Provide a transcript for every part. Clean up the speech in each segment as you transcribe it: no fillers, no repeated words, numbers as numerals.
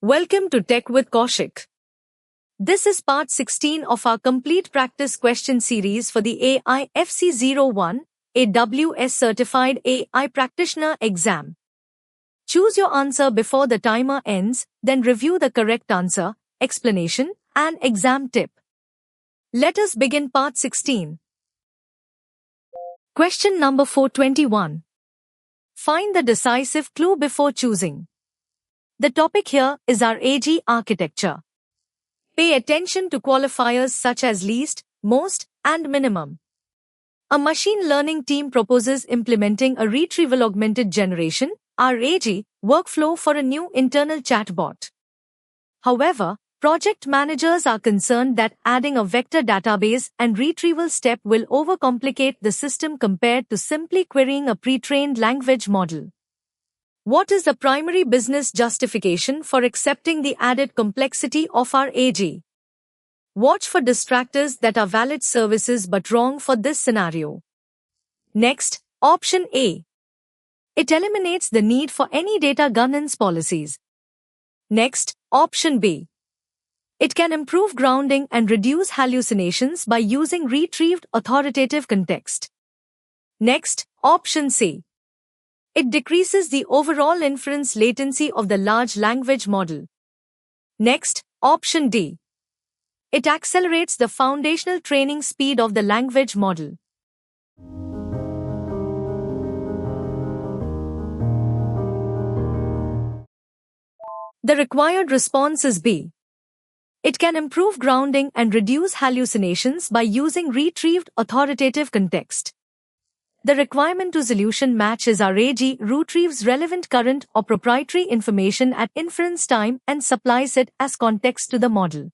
Welcome to Tech with Kaushik. This is part 16 of our complete practice question series for the AIF-C01 AWS Certified AI Practitioner exam. Choose your answer before the timer ends, then review the correct answer, explanation, and exam tip. Let us begin part 16. Question number 421. Find the decisive clue before choosing. The topic here is our AG architecture. Pay attention to qualifiers such as least, most, and minimum. A machine learning team proposes implementing a retrieval-augmented generation (RAG) workflow for a new internal chatbot. However, project managers are concerned that adding a vector database and retrieval step will overcomplicate the system compared to simply querying a pre-trained language model. What is the primary business justification for accepting the added complexity of our AG? Watch for distractors that are valid services but wrong for this scenario. Next, option A. It eliminates the need for any data governance policies. Next, option B. It can improve grounding and reduce hallucinations by using retrieved authoritative context. Next, option C. It decreases the overall inference latency of the large language model. Next, option D. It accelerates the foundational training speed of the language model. The required response is B. It can improve grounding and reduce hallucinations by using retrieved authoritative context. The requirement to solution match is RAG retrieves relevant current or proprietary information at inference time and supplies it as context to the model.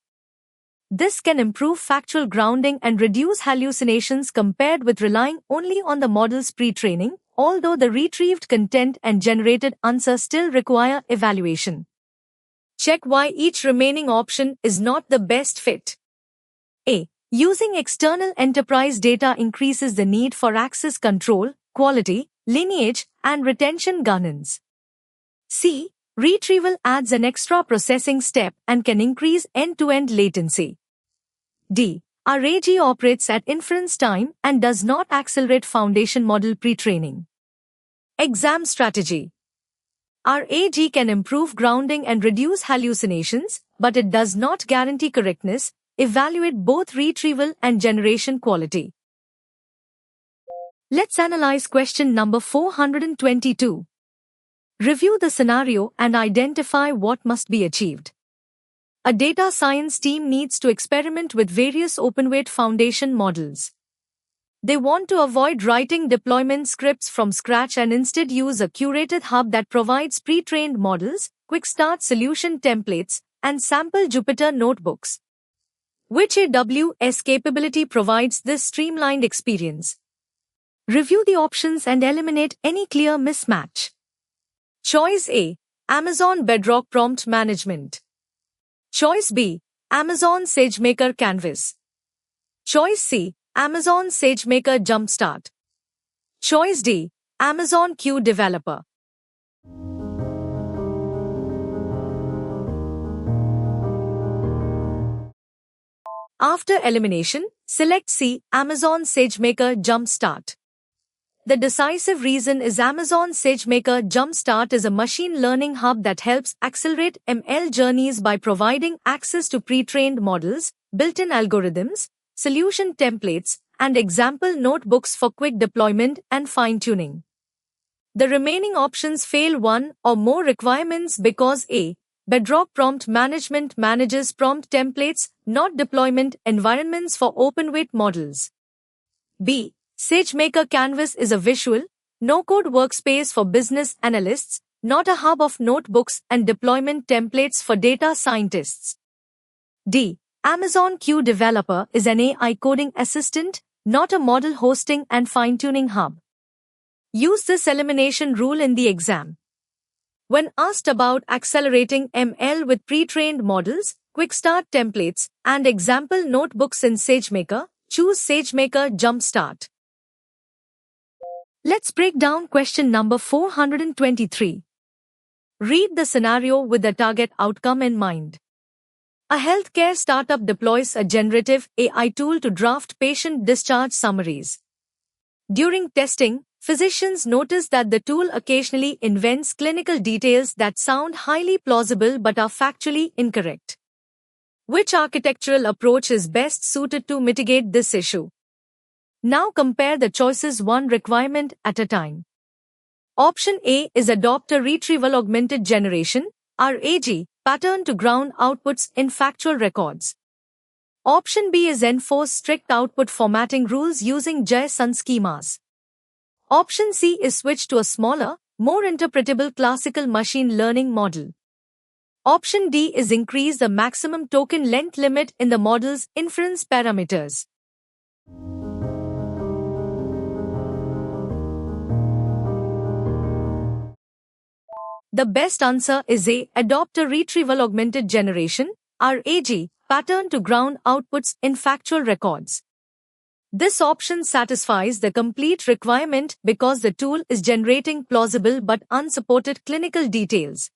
This can improve factual grounding and reduce hallucinations compared with relying only on the model's pre-training, although the retrieved content and generated answer still require evaluation. Check why each remaining option is not the best fit. A. Using external enterprise data increases the need for access control, quality, lineage, and retention governance. C. Retrieval adds an extra processing step and can increase end-to-end latency. D. RAG operates at inference time and does not accelerate foundation model pre-training. Exam strategy. RAG can improve grounding and reduce hallucinations, but it does not guarantee correctness. Evaluate both retrieval and generation quality. Let's analyze question number 422. Review the scenario and identify what must be achieved. A data science team needs to experiment with various open-weight foundation models. They want to avoid writing deployment scripts from scratch and instead use a curated hub that provides pre-trained models, quick start solution templates, and sample Jupyter notebooks. Which AWS capability provides this streamlined experience? Review the options and eliminate any clear mismatch. Choice A. Amazon Bedrock Prompt Management. Choice B. Amazon SageMaker Canvas. Choice C. Amazon SageMaker Jumpstart. Choice D. Amazon Q Developer. After elimination, select C. Amazon SageMaker Jumpstart. The decisive reason is Amazon SageMaker Jumpstart is a machine learning hub that helps accelerate ML journeys by providing access to pre-trained models, built-in algorithms, solution templates, and example notebooks for quick deployment and fine-tuning. The remaining options fail one or more requirements because A. Bedrock Prompt Management manages prompt templates, not deployment environments for open-weight models. B. SageMaker Canvas is a visual, no-code workspace for business analysts, not a hub of notebooks and deployment templates for data scientists. D. Amazon Q Developer is an AI coding assistant, not a model hosting and fine-tuning hub. Use this elimination rule in the exam. When asked about accelerating ML with pre-trained models, quick start templates, and example notebooks in SageMaker, choose SageMaker Jumpstart. Let's break down question number 423. Read the scenario with the target outcome in mind. A healthcare startup deploys a generative AI tool to draft patient discharge summaries. During testing, physicians notice that the tool occasionally invents clinical details that sound highly plausible but are factually incorrect. Which architectural approach is best suited to mitigate this issue? Now compare the choices one requirement at a time. Option A is adopt a retrieval augmented generation (RAG) pattern to ground outputs in factual records. Option B is enforce strict output formatting rules using JSON schemas. Option C is switch to a smaller, more interpretable classical machine learning model. Option D is increase the maximum token length limit in the model's inference parameters. The best answer is A. Adopt a retrieval augmented generation (RAG) pattern to ground outputs in factual records. This option satisfies the complete requirement because the tool is generating plausible but unsupported clinical details.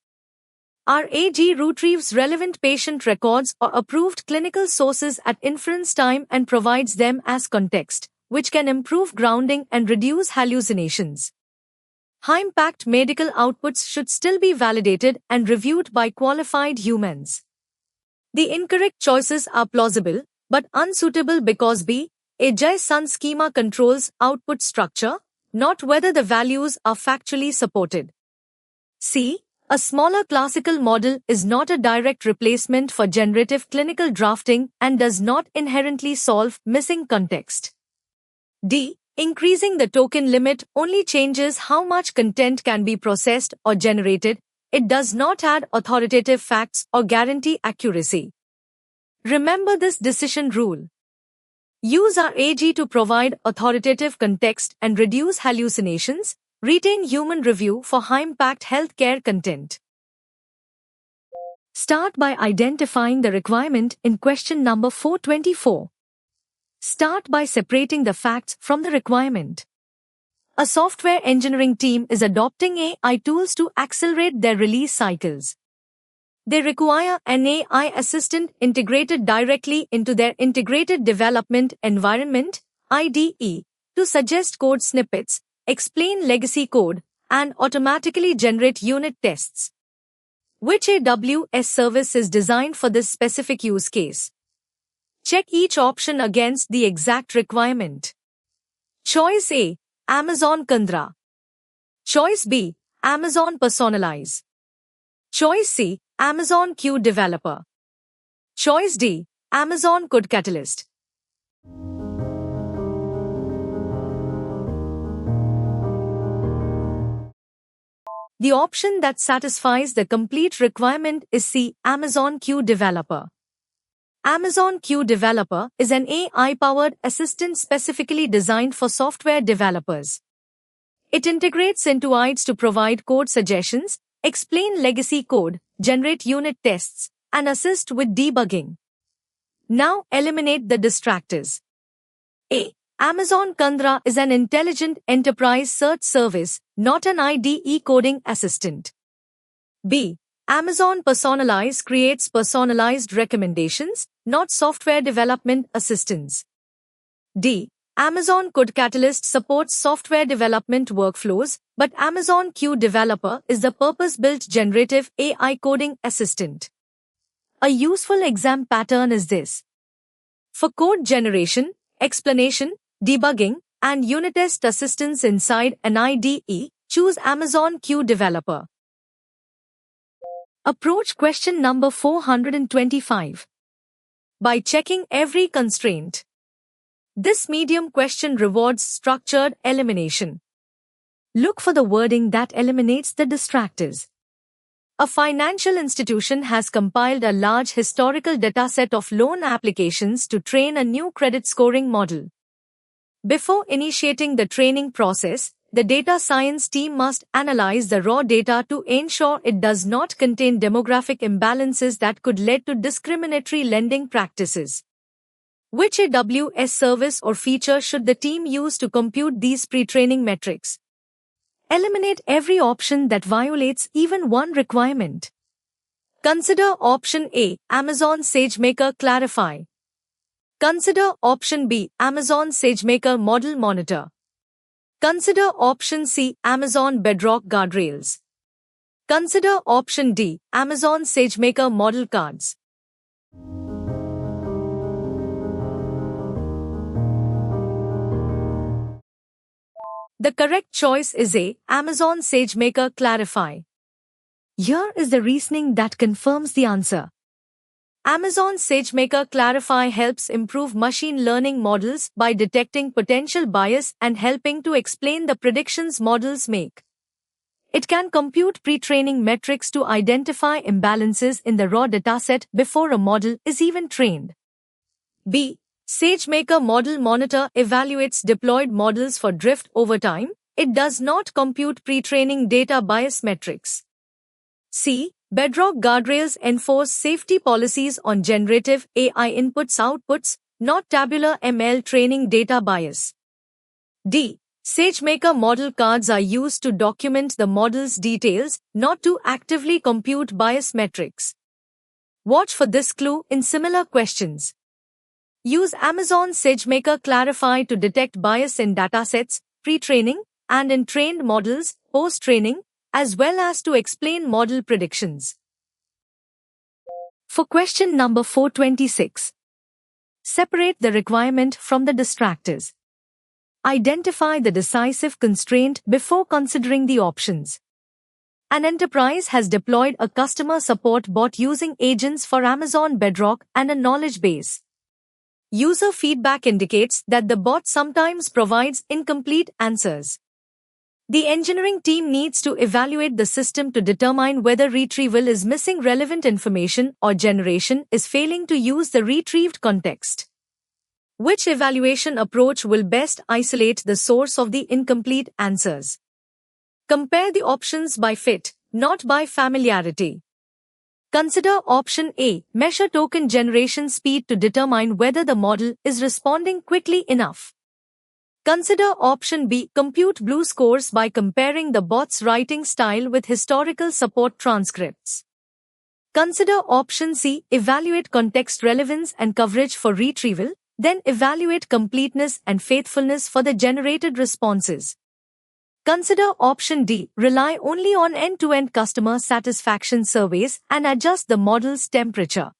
RAG retrieves relevant patient records or approved clinical sources at inference time and provides them as context, which can improve grounding and reduce hallucinations. High-impact medical outputs should still be validated and reviewed by qualified humans. The incorrect choices are plausible, but unsuitable because B. A JSON schema controls output structure, not whether the values are factually supported. C. A smaller classical model is not a direct replacement for generative clinical drafting and does not inherently solve missing context. D. Increasing the token limit only changes how much content can be processed or generated. It does not add authoritative facts or guarantee accuracy. Remember this decision rule. Use RAG to provide authoritative context and reduce hallucinations. Retain human review for high-impact healthcare content. Start by identifying the requirement in question number 424. Start by separating the facts from the requirement. A software engineering team is adopting AI tools to accelerate their release cycles. They require an AI assistant integrated directly into their integrated development environment (IDE) to suggest code snippets, explain legacy code, and automatically generate unit tests. Which AWS service is designed for this specific use case? Check each option against the exact requirement. Choice A, Amazon Kandra. Choice B, Amazon Personalize. Choice C, Amazon Q Developer. Choice D, Amazon Code Catalyst. The option that satisfies the complete requirement is C, Amazon Q Developer. Amazon Q Developer is an AI-powered assistant specifically designed for software developers. It integrates into IDEs to provide code suggestions, explain legacy code, generate unit tests, and assist with debugging. Now eliminate the distractors. A. Amazon Kandra is an intelligent enterprise search service, not an IDE coding assistant. B. Amazon Personalize creates personalized recommendations, not software development assistance. D. Amazon Code Catalyst supports software development workflows, but Amazon Q Developer is the purpose-built generative AI coding assistant. A useful exam pattern is this. For code generation, explanation, debugging, and unit test assistance inside an IDE, choose Amazon Q Developer. Approach question number 425. By checking every constraint. This medium question rewards structured elimination. Look for the wording that eliminates the distractors. A financial institution has compiled a large historical dataset of loan applications to train a new credit scoring model. Before initiating the training process, the data science team must analyze the raw data to ensure it does not contain demographic imbalances that could lead to discriminatory lending practices. Which AWS service or feature should the team use to compute these pre-training metrics? Eliminate every option that violates even one requirement. Consider option A, Amazon SageMaker Clarify. Consider option B, Amazon SageMaker Model Monitor. Consider option C, Amazon Bedrock Guardrails. Consider option D, Amazon SageMaker Model Cards. The correct choice is A, Amazon SageMaker Clarify. Here is the reasoning that confirms the answer. Amazon SageMaker Clarify helps improve machine learning models by detecting potential bias and helping to explain the predictions models make. It can compute pre-training metrics to identify imbalances in the raw dataset before a model is even trained. B. SageMaker Model Monitor evaluates deployed models for drift over time. It does not compute pre-training data bias metrics. C. Bedrock Guardrails enforce safety policies on generative AI inputs-outputs, not tabular ML training data bias. D. SageMaker Model Cards are used to document the model's details, not to actively compute bias metrics. Watch for this clue in similar questions. Use Amazon SageMaker Clarify to detect bias in datasets, pre-training, and in trained models, post-training, as well as to explain model predictions. For question number 426, separate the requirement from the distractors. Identify the decisive constraint before considering the options. An enterprise has deployed a customer support bot using agents for Amazon Bedrock and a knowledge base. User feedback indicates that the bot sometimes provides incomplete answers. The engineering team needs to evaluate the system to determine whether retrieval is missing relevant information or generation is failing to use the retrieved context. Which evaluation approach will best isolate the source of the incomplete answers? Compare the options by fit, not by familiarity. Consider option A, measure token generation speed to determine whether the model is responding quickly enough. Consider option B, compute blue scores by comparing the bot's writing style with historical support transcripts. Consider option C, evaluate context relevance and coverage for retrieval, then evaluate completeness and faithfulness for the generated responses. Consider option D, rely only on end-to-end customer satisfaction surveys and adjust the model's temperature.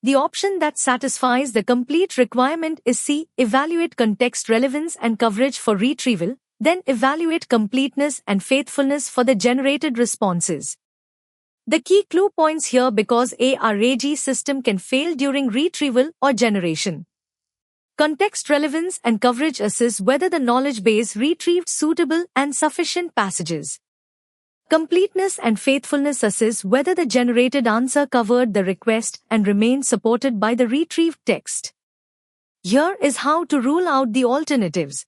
The option that satisfies the complete requirement is C, evaluate context relevance and coverage for retrieval, then evaluate completeness and faithfulness for the generated responses. The key clue points here because a RAG system can fail during retrieval or generation. Context relevance and coverage assess whether the knowledge base retrieved suitable and sufficient passages. Completeness and faithfulness assess whether the generated answer covered the request and remained supported by the retrieved text. Here is how to rule out the alternatives.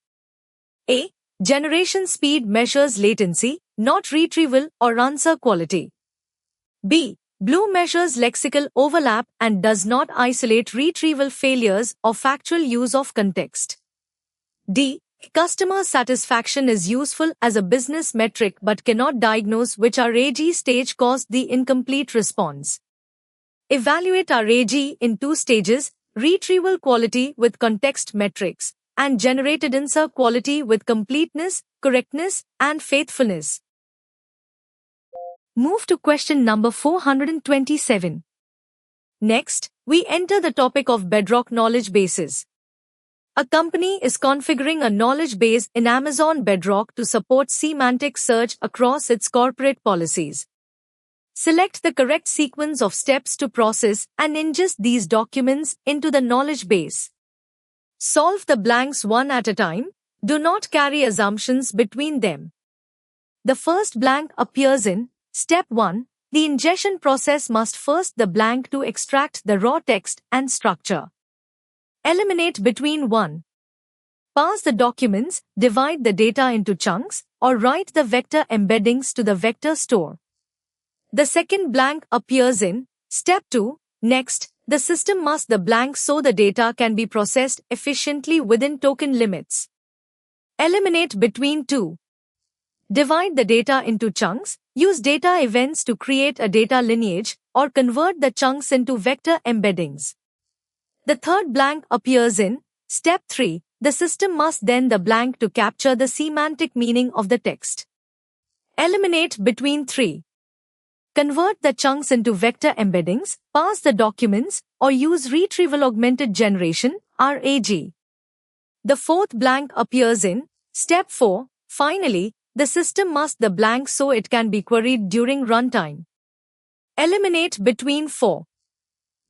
A. Generation speed measures latency, not retrieval or answer quality. B. Blue measures lexical overlap and does not isolate retrieval failures or factual use of context. D. Customer satisfaction is useful as a business metric but cannot diagnose which RAG stage caused the incomplete response. Evaluate RAG in two stages, retrieval quality with context metrics, and generated answer quality with completeness, correctness, and faithfulness. Move to question number 427. Next, we enter the topic of Bedrock knowledge bases. A company is configuring a knowledge base in Amazon Bedrock to support semantic search across its corporate policies. Select the correct sequence of steps to process and ingest these documents into the knowledge base. Solve the blanks one at a time. Do not carry assumptions between them. The first blank appears in Step 1. The ingestion process must first the blank to extract the raw text and structure. Eliminate between 1. Parse the documents, divide the data into chunks, or write the vector embeddings to the vector store. The second blank appears in Step 2. Next, The system must the blank so the data can be processed efficiently within token limits. Eliminate between 2. Divide the data into chunks, use data events to create a data lineage, or convert the chunks into vector embeddings. The third blank appears in step 3. The system must then the blank to capture the semantic meaning of the text. Eliminate between 3. Convert the chunks into vector embeddings, parse the documents, or use retrieval augmented generation, RAG. The fourth blank appears in step 4. Finally, the system must the blank so it can be queried during runtime. Eliminate between 4.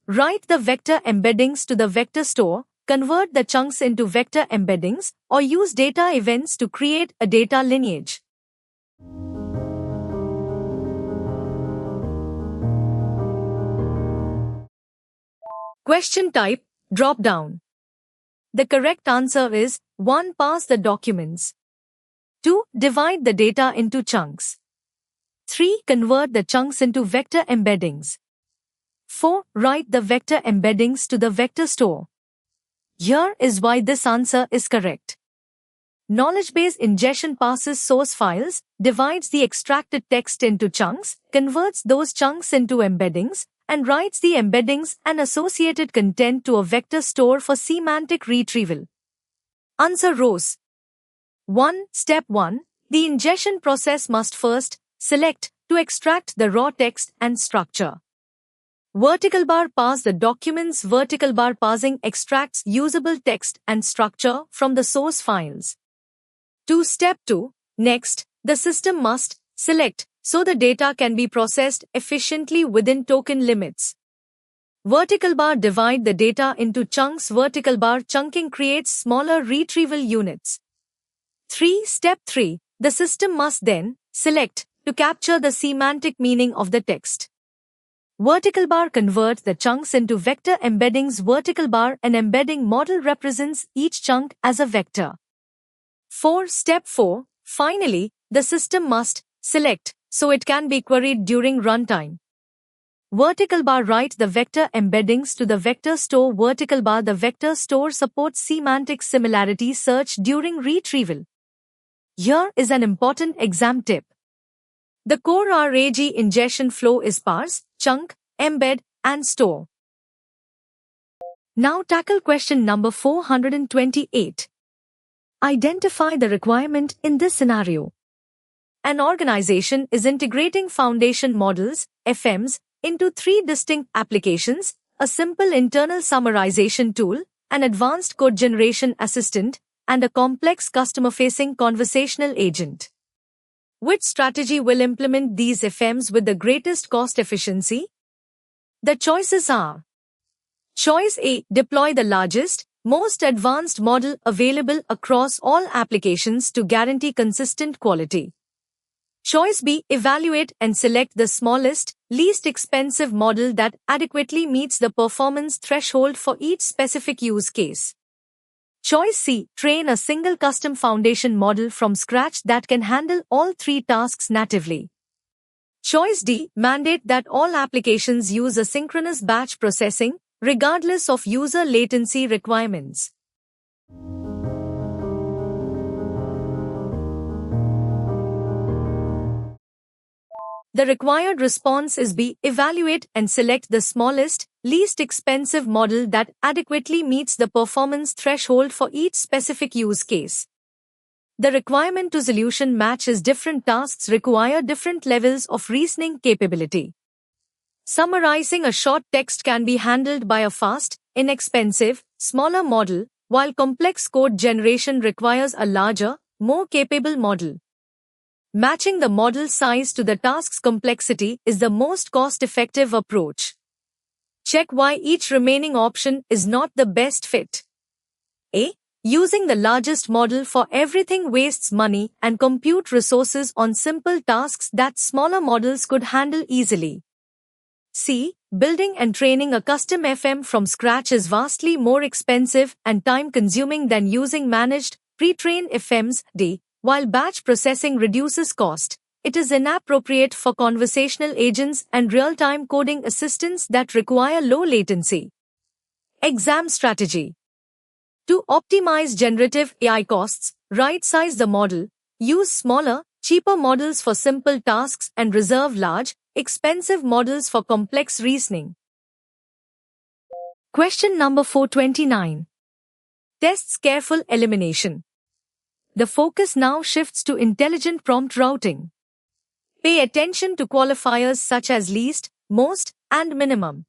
Write the vector embeddings to the vector store, convert the chunks into vector embeddings, or use data events to create a data lineage. Question type, drop down. The correct answer is 1. Parse the documents. 2. Divide the data into chunks. 3. Convert the chunks into vector embeddings. 4. Write the vector embeddings to the vector store. Here is why this answer is correct. Knowledge base ingestion parses source files, divides the extracted text into chunks, converts those chunks into embeddings, and writes the embeddings and associated content to a vector store for semantic retrieval. Answer rows. 1. Step 1. The ingestion process must first select to extract the raw text and structure. Vertical bar parse the documents. Vertical bar parsing extracts usable text and structure from the source files. 2. Step 2. Next, the system must select so the data can be processed efficiently within token limits. Vertical bar divide the data into chunks. Vertical bar chunking creates smaller retrieval units. 3. Step 3. The system must then select to capture the semantic meaning of the text. Vertical bar convert the chunks into vector embeddings. Vertical bar an embedding model represents each chunk as a vector. 4. Step 4. Finally, the system must select so it can be queried during runtime. Vertical bar write the vector embeddings to the vector store. Vertical bar the vector store supports semantic similarity search during retrieval. Here is an important exam tip. The core RAG ingestion flow is parse, chunk, embed, and store. Now tackle question number 428. Identify the requirement in this scenario. An organization is integrating foundation models, FMs, into 3 distinct applications, a simple internal summarization tool, an advanced code generation assistant, and a complex customer-facing conversational agent. Which strategy will implement these FMs with the greatest cost efficiency? The choices are: Choice A. Deploy the largest, most advanced model available across all applications to guarantee consistent quality. Choice B. Evaluate and select the smallest, least expensive model that adequately meets the performance threshold for each specific use case. Choice C. Train a single custom foundation model from scratch that can handle all 3 tasks natively. Choice D. Mandate that all applications use asynchronous batch processing, regardless of user latency requirements. The required response is B. Evaluate and select the smallest, least expensive model that adequately meets the performance threshold for each specific use case. The requirement to solution match is different tasks require different levels of reasoning capability. Summarizing a short text can be handled by a fast, inexpensive, smaller model, while complex code generation requires a larger, more capable model. Matching the model size to the task's complexity is the most cost-effective approach. Check why each remaining option is not the best fit. A. Using the largest model for everything wastes money and compute resources on simple tasks that smaller models could handle easily. C. Building and training a custom FM from scratch is vastly more expensive and time-consuming than using managed, pre-trained FMs. D. While batch processing reduces cost, it is inappropriate for conversational agents and real-time coding assistants that require low latency. Exam strategy. To optimize generative AI costs, right-size the model, use smaller, cheaper models for simple tasks and reserve large, expensive models for complex reasoning. Question number 429. Tests careful elimination. The focus now shifts to intelligent prompt routing. Pay attention to qualifiers such as least, most, and minimum.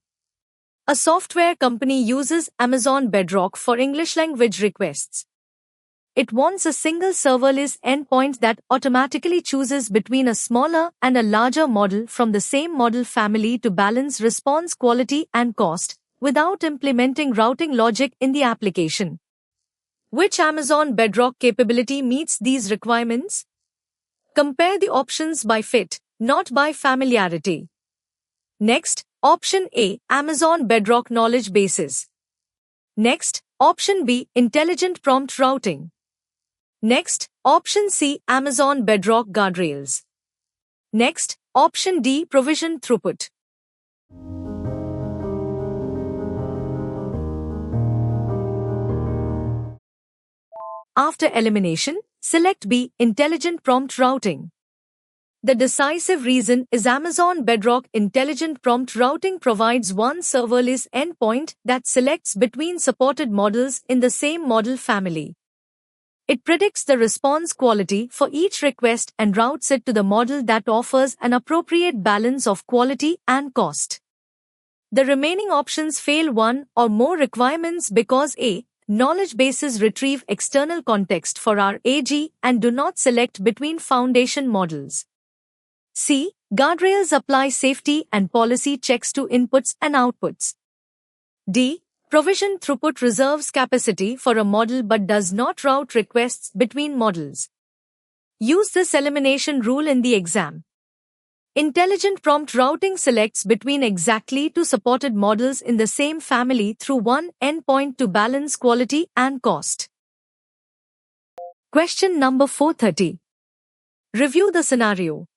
A software company uses Amazon Bedrock for English language requests. It wants a single serverless endpoint that automatically chooses between a smaller and a larger model from the same model family to balance response quality and cost, without implementing routing logic in the application. Which Amazon Bedrock capability meets these requirements? Compare the options by fit, not by familiarity. Next, Option A, Amazon Bedrock Knowledge Bases. Next, Option B, Intelligent Prompt Routing. Next, Option C, Amazon Bedrock Guardrails. Next, Option D, Provision Throughput. After elimination, select B, Intelligent Prompt Routing. The decisive reason is Amazon Bedrock Intelligent Prompt Routing provides one serverless endpoint that selects between supported models in the same model family. It predicts the response quality for each request and routes it to the model that offers an appropriate balance of quality and cost. The remaining options fail one or more requirements because A, knowledge bases retrieve external context for our AG and do not select between foundation models. C, guardrails apply safety and policy checks to inputs and outputs. D, provision throughput reserves capacity for a model but does not route requests between models. Use this elimination rule in the exam. Intelligent prompt routing selects between exactly two supported models in the same family through one endpoint to balance quality and cost. Question number 430. Review the scenario.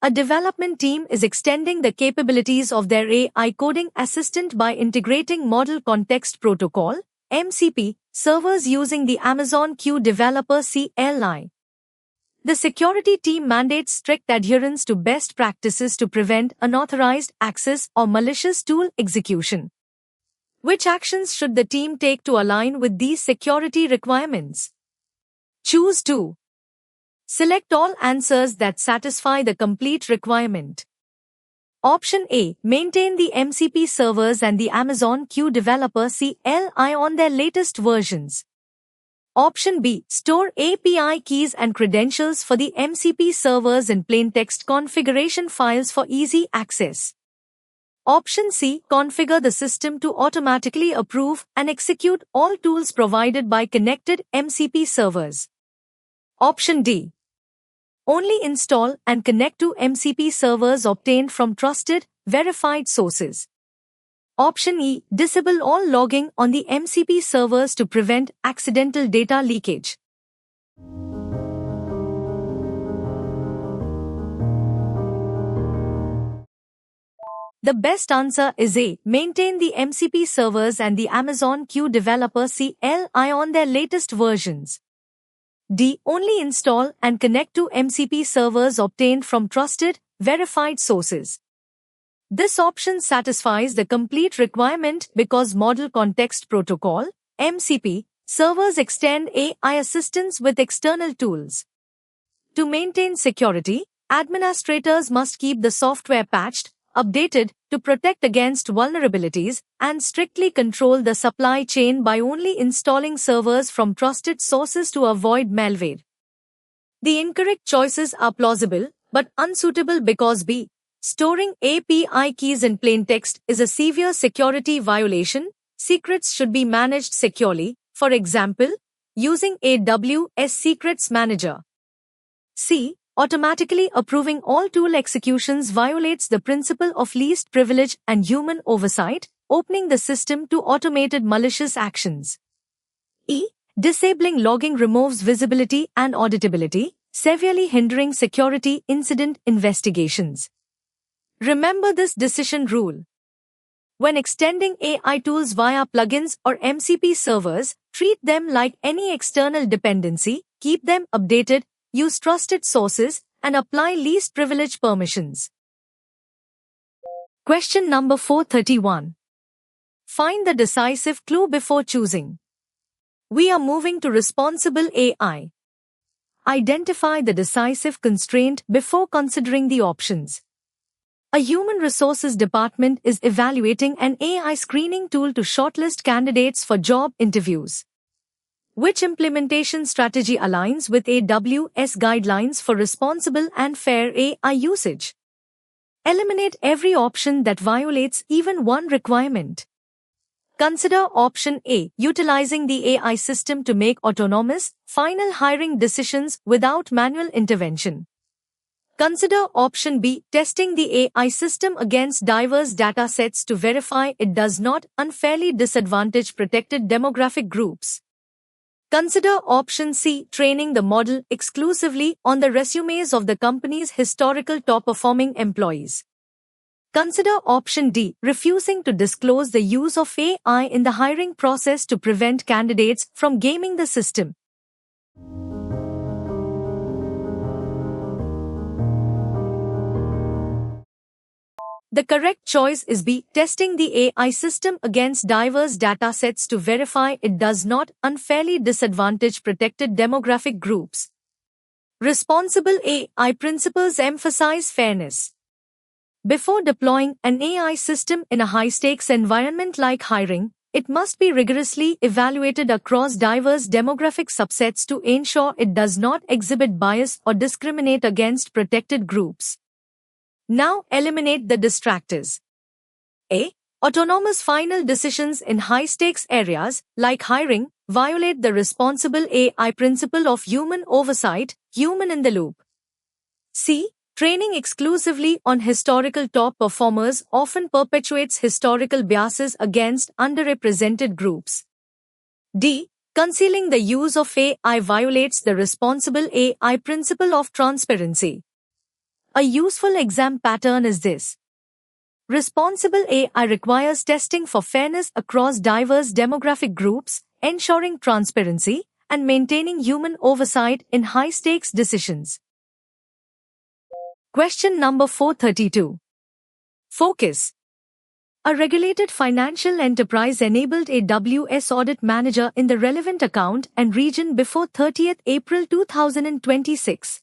A development team is extending the capabilities of their AI coding assistant by integrating Model Context Protocol (MCP) servers using the Amazon Q Developer CLI. The security team mandates strict adherence to best practices to prevent unauthorized access or malicious tool execution. Which actions should the team take to align with these security requirements? Choose 2. Select all answers that satisfy the complete requirement. Option A, maintain the MCP servers and the Amazon Q Developer CLI on their latest versions. Option B, store API keys and credentials for the MCP servers in plaintext configuration files for easy access. Option C, configure the system to automatically approve and execute all tools provided by connected MCP servers. Option D, only install and connect to MCP servers obtained from trusted, verified sources. Option E, disable all logging on the MCP servers to prevent accidental data leakage. The best answer is A, maintain the MCP servers and the Amazon Q Developer CLI on their latest versions. D, only install and connect to MCP servers obtained from trusted, verified sources. This option satisfies the complete requirement because Model Context Protocol (MCP) servers extend AI assistance with external tools. To maintain security, administrators must keep the software patched, updated to protect against vulnerabilities, and strictly control the supply chain by only installing servers from trusted sources to avoid malware. The incorrect choices are plausible but unsuitable because B, storing API keys in plaintext is a severe security violation. Secrets should be managed securely, for example, using AWS Secrets Manager. C, automatically approving all tool executions violates the principle of least privilege and human oversight, opening the system to automated malicious actions. E, disabling logging removes visibility and auditability, severely hindering security incident investigations. Remember this decision rule. When extending AI tools via plugins or MCP servers, treat them like any external dependency, keep them updated, use trusted sources, and apply least privilege permissions. Question number 431. Find the decisive clue before choosing. We are moving to responsible AI. Identify the decisive constraint before considering the options. A human resources department is evaluating an AI screening tool to shortlist candidates for job interviews. Which implementation strategy aligns with AWS guidelines for responsible and fair AI usage? Eliminate every option that violates even one requirement. Consider option A, utilizing the AI system to make autonomous, final hiring decisions without manual intervention. Consider option B, testing the AI system against diverse data sets to verify it does not unfairly disadvantage protected demographic groups. Consider option C, training the model exclusively on the resumes of the company's historical top-performing employees. Consider option D, refusing to disclose the use of AI in the hiring process to prevent candidates from gaming the system. The correct choice is B, testing the AI system against diverse datasets to verify it does not unfairly disadvantage protected demographic groups. Responsible AI principles emphasize fairness. Before deploying an AI system in a high-stakes environment like hiring, it must be rigorously evaluated across diverse demographic subsets to ensure it does not exhibit bias or discriminate against protected groups. Now eliminate the distractors. A. Autonomous final decisions in high-stakes areas, like hiring, violate the responsible AI principle of human oversight, human in the loop. C. Training exclusively on historical top performers often perpetuates historical biases against underrepresented groups. D. Concealing the use of AI violates the responsible AI principle of transparency. A useful exam pattern is this. Responsible AI requires testing for fairness across diverse demographic groups, ensuring transparency, and maintaining human oversight in high-stakes decisions. Question number 432. Focus. A regulated financial enterprise enabled AWS Audit Manager in the relevant account and region before 30th April 2026.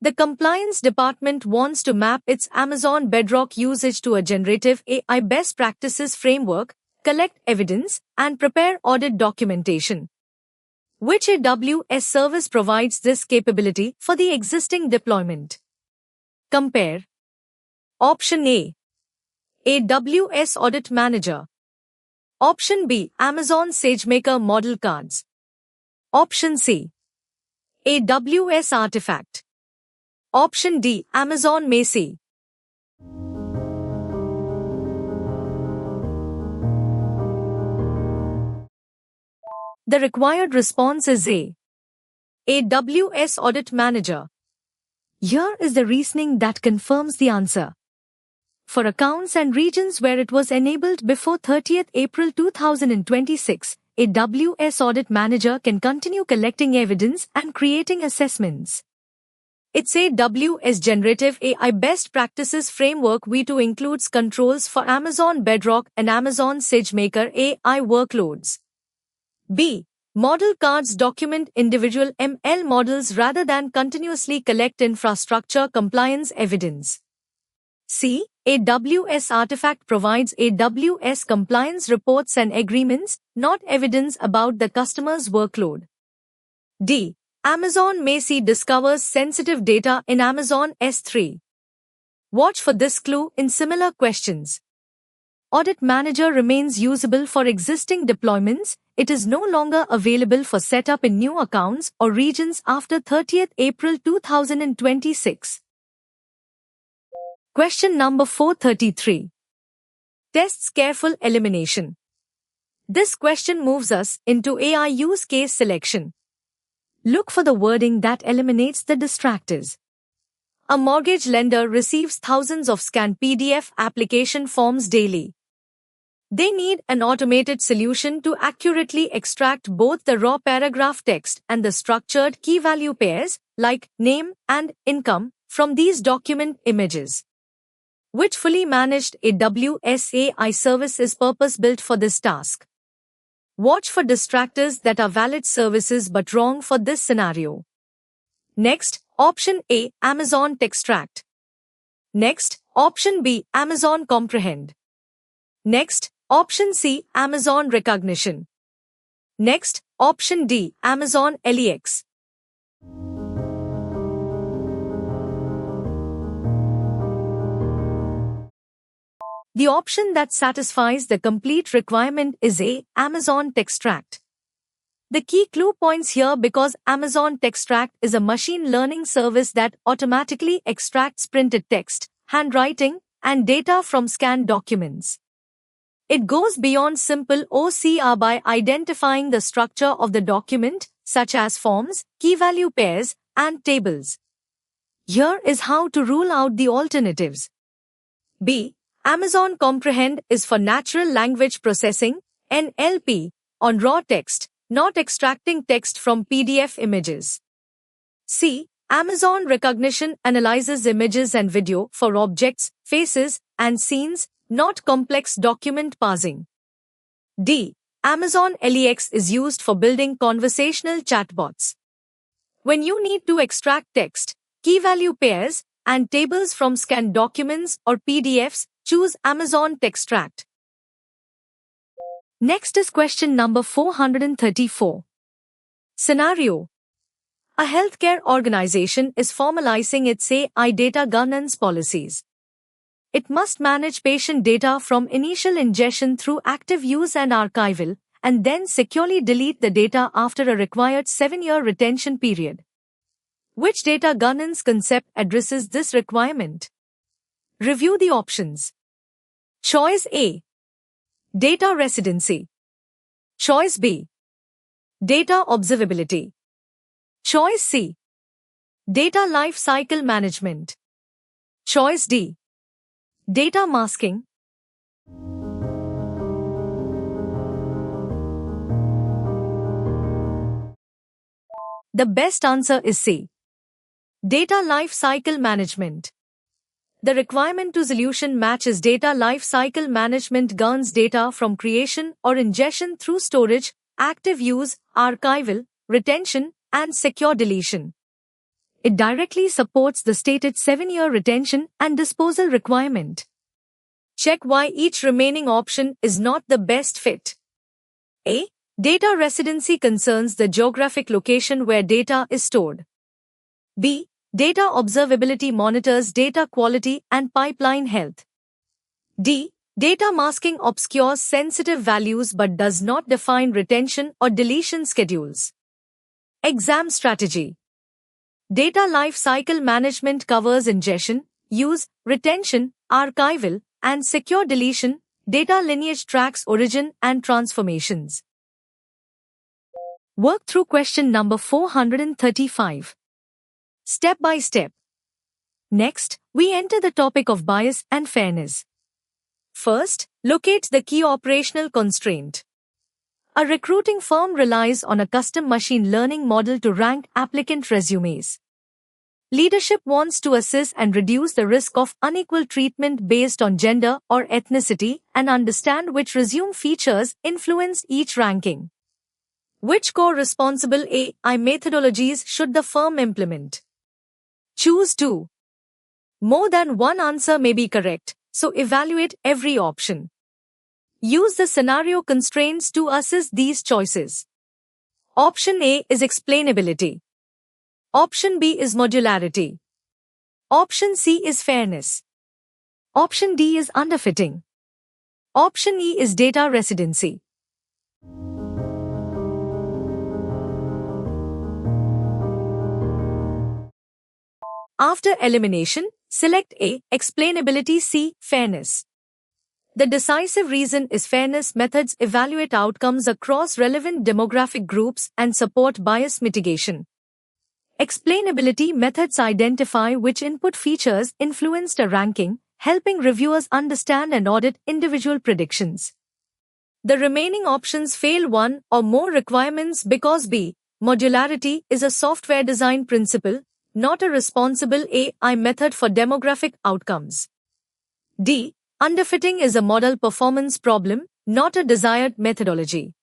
The compliance department wants to map its Amazon Bedrock usage to a generative AI best practices framework, collect evidence, and prepare audit documentation. Which AWS service provides this capability for the existing deployment? Compare. Option A. AWS Audit Manager. Option B. Amazon SageMaker Model Cards. Option C. AWS Artifact. Option D. Amazon Macy. The required response is A. AWS Audit Manager. Here is the reasoning that confirms the answer. For accounts and regions where it was enabled before 30th April 2026, AWS Audit Manager can continue collecting evidence and creating assessments. Its AWS Generative AI Best Practices Framework V2 includes controls for Amazon Bedrock and Amazon SageMaker AI workloads. B. Model cards document individual ML models rather than continuously collect infrastructure compliance evidence. C. AWS Artifact provides AWS compliance reports and agreements, not evidence about the customer's workload. D. Amazon Macy discovers sensitive data in Amazon S3. Watch for this clue in similar questions. Audit Manager remains usable for existing deployments. It is no longer available for setup in new accounts or regions after 30th April 2026. Question number 433. Tests careful elimination. This question moves us into AI use case selection. Look for the wording that eliminates the distractors. A mortgage lender receives thousands of scanned PDF application forms daily. They need an automated solution to accurately extract both the raw paragraph text and the structured key-value pairs, like name and income, from these document images. Which fully managed AWS AI service is purpose-built for this task? Watch for distractors that are valid services but wrong for this scenario. Next, option A, Amazon Textract. Next, option B, Amazon Comprehend. Next, option C, Amazon Recognition. Next, option D, Amazon LEX. The option that satisfies the complete requirement is A, Amazon Textract. The key clue points here because Amazon Textract is a machine learning service that automatically extracts printed text, handwriting, and data from scanned documents. It goes beyond simple OCR by identifying the structure of the document, such as forms, key-value pairs, and tables. Here is how to rule out the alternatives. B. Amazon Comprehend is for natural language processing, NLP, on raw text, not extracting text from PDF images. C. Amazon Recognition analyzes images and video for objects, faces, and scenes, not complex document parsing. D. Amazon LEX is used for building conversational chatbots. When you need to extract text, key-value pairs, and tables from scanned documents or PDFs, choose Amazon Textract. Next is question number 434. Scenario. A healthcare organization is formalizing its AI data governance policies. It must manage patient data from initial ingestion through active use and archival, and then securely delete the data after a required 7-year retention period. Which data governance concept addresses this requirement? Review the options. Choice A. Data residency. Choice B. Data observability. Choice C. Data lifecycle management. Choice D. Data masking. The best answer is C. Data lifecycle management. The requirement to solution matches data lifecycle management governs data from creation or ingestion through storage, active use, archival, retention, and secure deletion. It directly supports the stated 7-year retention and disposal requirement. Check why each remaining option is not the best fit. A. Data residency concerns the geographic location where data is stored. B. Data observability monitors data quality and pipeline health. D. Data masking obscures sensitive values but does not define retention or deletion schedules. Exam strategy. Data lifecycle management covers ingestion, use, retention, archival, and secure deletion. Data lineage tracks origin and transformations. Work through question number 435. Step by step. Next, we enter the topic of bias and fairness. First, locate the key operational constraint. A recruiting firm relies on a custom machine learning model to rank applicant resumes. Leadership wants to assess and reduce the risk of unequal treatment based on gender or ethnicity and understand which resume features influence each ranking. Which core responsible AI methodologies should the firm implement? Choose two. More than one answer may be correct, so evaluate every option. Use the scenario constraints to assess these choices. Option A is explainability. Option B is modularity. Option C is fairness. Option D is underfitting. Option E is data residency. After elimination, select A, explainability, C, fairness. The decisive reason is fairness methods evaluate outcomes across relevant demographic groups and support bias mitigation. Explainability methods identify which input features influenced a ranking, helping reviewers understand and audit individual predictions. The remaining options fail one or more requirements because B. Modularity is a software design principle, not a responsible AI method for demographic outcomes. D. Underfitting is a model performance problem, not a desired methodology.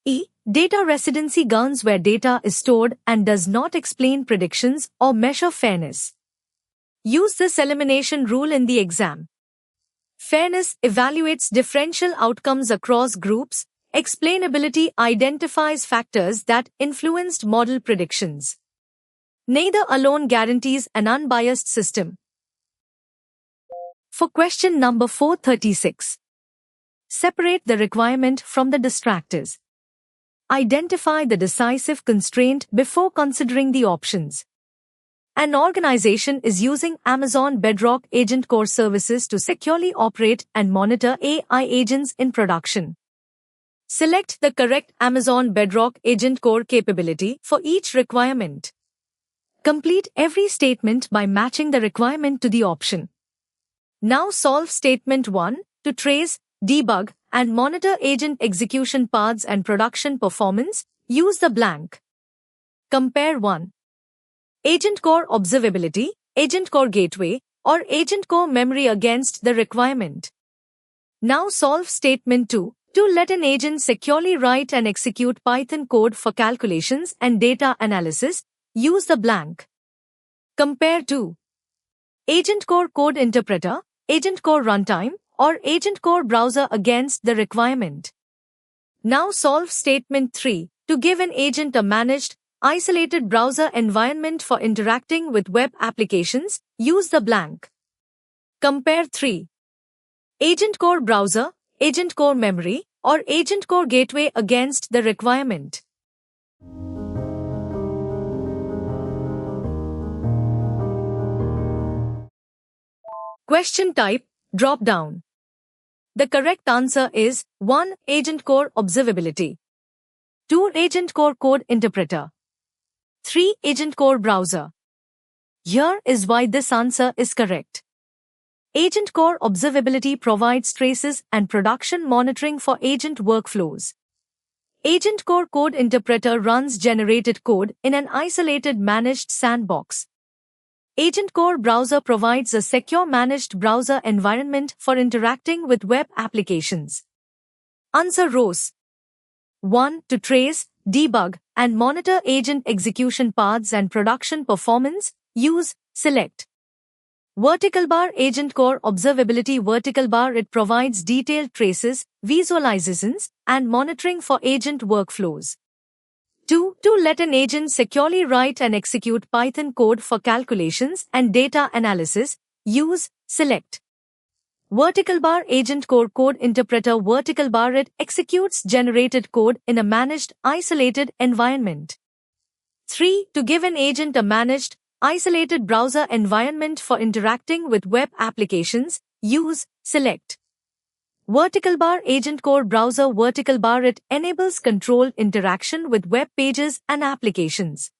E. Data residency guns where data is stored and does not explain predictions or measure fairness. Use this elimination rule in the exam. Fairness evaluates differential outcomes across groups. Explainability identifies factors that influenced model predictions. Neither alone guarantees an unbiased system. For question number 436. Separate the requirement from the distractors. Identify the decisive constraint before considering the options. An organization is using Amazon Bedrock Agent Core services to securely operate and monitor AI agents in production. Select the correct Amazon Bedrock Agent Core capability for each requirement. Complete every statement by matching the requirement to the option. Now solve statement 1 to trace, debug, and monitor agent execution paths and production performance. Use the blank. Compare 1. Agent Core Observability, Agent Core Gateway, or Agent Core Memory against the requirement. Now solve statement 2 to let an agent securely write and execute Python code for calculations and data analysis. Use the blank. Compare 2. Agent Core Code Interpreter, Agent Core Runtime, or Agent Core Browser against the requirement. Now solve statement 3 to give an agent a managed, isolated browser environment for interacting with web applications. Use the blank. Compare 3. Agent Core Browser, Agent Core Memory, or Agent Core Gateway against the requirement. Question type, drop down. The correct answer is 1. Agent Core Observability. 2. Agent Core Code Interpreter. 3. Agent Core Browser. Here is why this answer is correct. Agent Core Observability provides traces and production monitoring for agent workflows. Agent Core Code Interpreter runs generated code in an isolated managed sandbox. Agent Core Browser provides a secure managed browser environment for interacting with web applications. Answer rows. 1. To trace, debug, and monitor agent execution paths and production performance. Use, select. Vertical bar Agent Core Observability vertical bar. It provides detailed traces, visualizations, and monitoring for agent workflows. 2. To let an agent securely write and execute Python code for calculations and data analysis. Use, select. Vertical bar Agent Core Code Interpreter vertical bar. It executes generated code in a managed, isolated environment. 3. To give an agent a managed, isolated browser environment for interacting with web applications. Use, select. Vertical bar Agent Core Browser vertical bar. It enables controlled interaction with web pages and applications.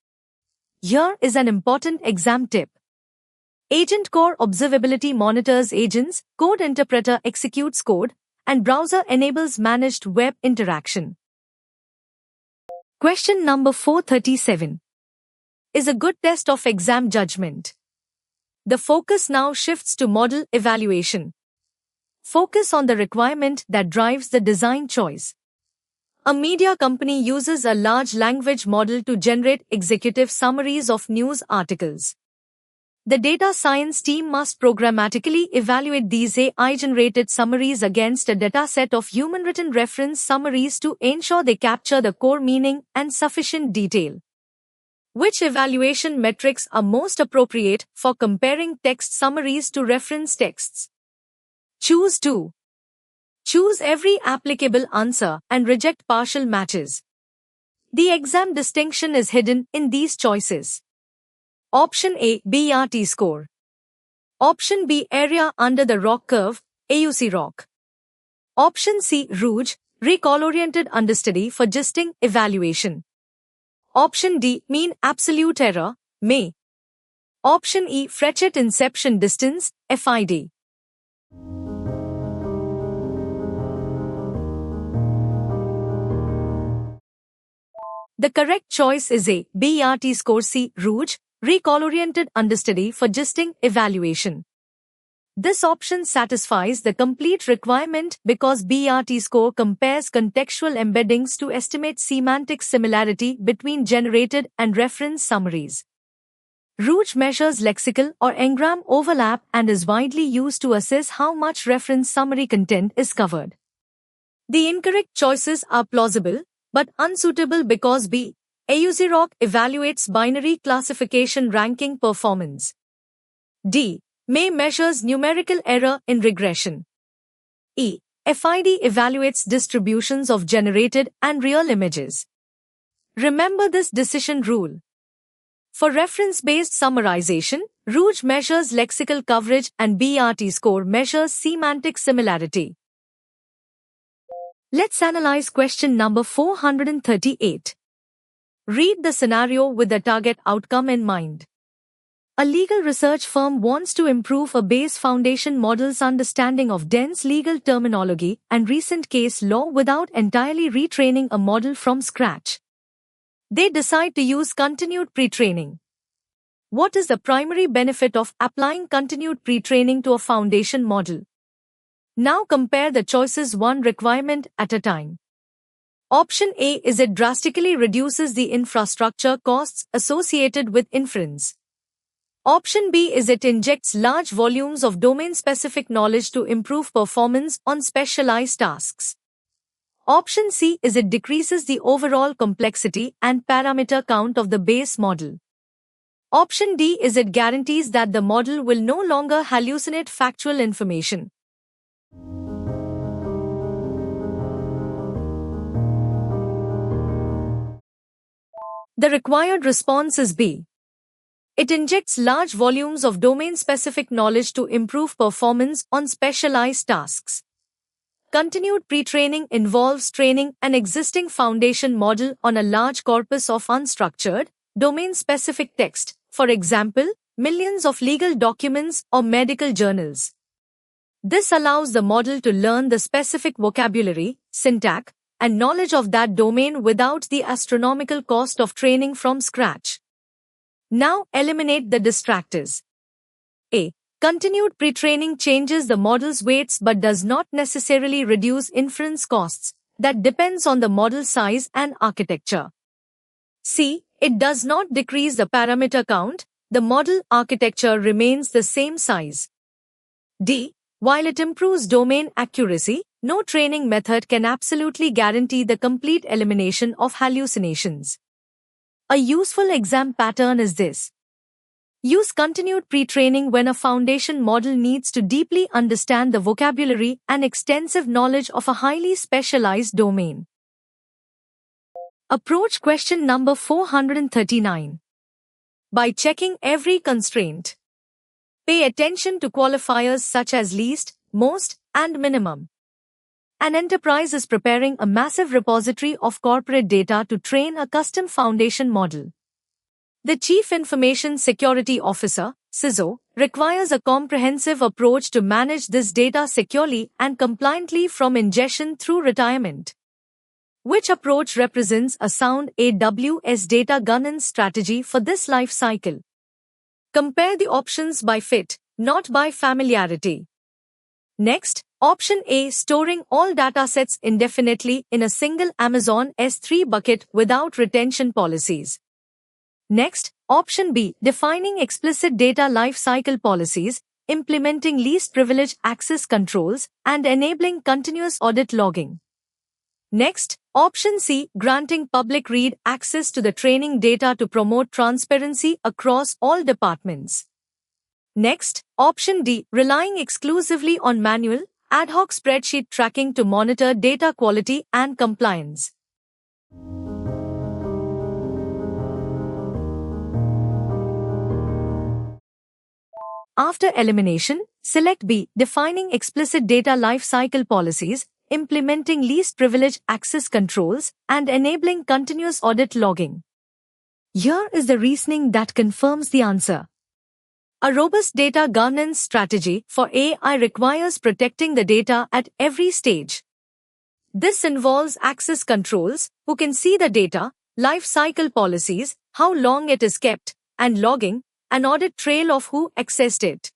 Here is an important exam tip. Agent Core Observability monitors agents, Code Interpreter executes code, and Browser enables managed web interaction. Question number 437 is a good test of exam judgment. The focus now shifts to model evaluation. Focus on the requirement that drives the design choice. A media company uses a large language model to generate executive summaries of news articles. The data science team must programmatically evaluate these AI-generated summaries against a dataset of human-written reference summaries to ensure they capture the core meaning and sufficient detail. Which evaluation metrics are most appropriate for comparing text summaries to reference texts? Choose 2. Choose every applicable answer and reject partial matches. The exam distinction is hidden in these choices. Option A, BRT score. Option B, area under the rock curve, AUC rock. Option C, Rouge, recall-oriented understudy for gisting evaluation. Option D, mean absolute error, may. Option E, Frechet inception distance, FID. The correct choice is A, BERT score C, Rouge, recall-oriented understudy for gisting evaluation. This option satisfies the complete requirement because BERT score compares contextual embeddings to estimate semantic similarity between generated and reference summaries. Rouge measures lexical or engram overlap and is widely used to assess how much reference summary content is covered. The incorrect choices are plausible, but unsuitable because B. AWS evaluates binary classification ranking performance. D. May measures numerical error in regression. E. FID evaluates distributions of generated and real images. Remember this decision rule. For reference-based summarization, Rouge measures lexical coverage and BERT score measures semantic similarity. Let's analyze question number 438. Read the scenario with the target outcome in mind. A legal research firm wants to improve a base foundation model's understanding of dense legal terminology and recent case law without entirely retraining a model from scratch. They decide to use continued pre-training. What is the primary benefit of applying continued pre-training to a foundation model? Now compare the choices one requirement at a time. Option A is it drastically reduces the infrastructure costs associated with inference. Option B is it injects large volumes of domain-specific knowledge to improve performance on specialized tasks. Option C is it decreases the overall complexity and parameter count of the base model. Option D is it guarantees that the model will no longer hallucinate factual information. The required response is B. It injects large volumes of domain-specific knowledge to improve performance on specialized tasks. Continued pre-training involves training an existing foundation model on a large corpus of unstructured, domain-specific text, for example, millions of legal documents or medical journals. This allows the model to learn the specific vocabulary, syntax, and knowledge of that domain without the astronomical cost of training from scratch. Now eliminate the distractors. A. Continued pre-training changes the model's weights but does not necessarily reduce inference costs. That depends on the model size and architecture. C. It does not decrease the parameter count. The model architecture remains the same size. D. While it improves domain accuracy, no training method can absolutely guarantee the complete elimination of hallucinations. A useful exam pattern is this. Use continued pre-training when a foundation model needs to deeply understand the vocabulary and extensive knowledge of a highly specialized domain. Approach question number 439. By checking every constraint. Pay attention to qualifiers such as least, most, and minimum. An enterprise is preparing a massive repository of corporate data to train a custom foundation model. The Chief Information Security Officer, CISO, requires a comprehensive approach to manage this data securely and compliantly from ingestion through retirement. Which approach represents a sound AWS data governance strategy for this life cycle? Compare the options by fit, not by familiarity. Next, option A, storing all datasets indefinitely in a single Amazon S3 bucket without retention policies. Next, option B, defining explicit data lifecycle policies, implementing least privilege access controls, and enabling continuous audit logging. Next, option C, granting public read access to the training data to promote transparency across all departments. Next, option D, relying exclusively on manual, ad hoc spreadsheet tracking to monitor data quality and compliance. After elimination, select B, defining explicit data lifecycle policies, implementing least privilege access controls, and enabling continuous audit logging. Here is the reasoning that confirms the answer. A robust data governance strategy for AI requires protecting the data at every stage. This involves access controls, who can see the data, life cycle policies, how long it is kept, and logging, an audit trail of who accessed it.